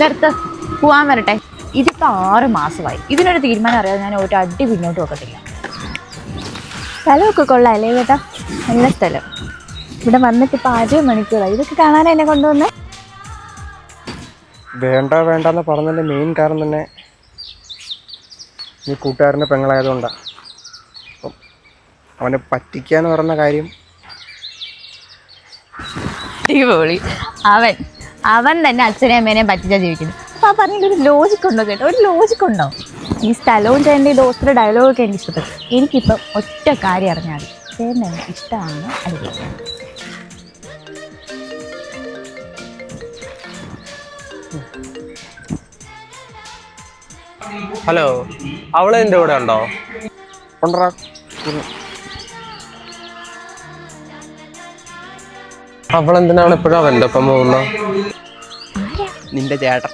നിർത്ത്, പോവാൻ വരട്ടെ. ഇതിപ്പോൾ 6 മാസമായി. ഇതിനൊരു തീരുമാനം അറിയാതെ ഞാൻ ഒരു അടി പിന്നോട്ട് വെക്കത്തില്ല. സ്ഥലമൊക്കെ കൊള്ളാം അല്ലേ ചേട്ടാ? നല്ല സ്ഥലം. ഇവിടെ വന്നിട്ട് ഇപ്പോൾ 6 മണിക്കൂറായി. ഇതൊക്കെ കാണാൻ എന്നെ കൊണ്ടുവന്നേ. വേണ്ടെന്ന് പറഞ്ഞതിൻ്റെ മെയിൻ കാരണം തന്നെ ഈ കൂട്ടുകാരൻ്റെ പെങ്ങളായതുകൊണ്ടാണ്. അപ്പം അവനെ പറ്റിക്കാന്ന് പറഞ്ഞ കാര്യം അടിപൊളി. അവൻ തന്നെ അച്ഛനെയും അമ്മേനെയും പറ്റിച്ചാൽ ജീവിക്കുന്നു. അപ്പോൾ ആ പറഞ്ഞൊരു ലോജിക് ഉണ്ടോ കേട്ടോ? ഒരു ലോജിക് ഉണ്ടോ? ഈ സ്ഥലവും ചേട്ടൻ്റെ ഈ ദോസ്തിയുടെ ഡയലോഗൊക്കെ എനിക്ക് ഇഷ്ടപ്പെട്ടു. എനിക്കിപ്പം ഒറ്റ കാര്യം അറിഞ്ഞാൽ മതി, ചേട്ടൻ എനിക്ക് ഇഷ്ടമാണ്. അടിപൊളി. ഹലോ, അവള് എൻ്റെ കൂടെ ഉണ്ടോ? കൊണ്ടറാ. അവളെന്തിനാണ് എപ്പോഴും അവൻ്റെ ഒപ്പം പോകുന്നത്? നിന്റെ ചേട്ടൻ.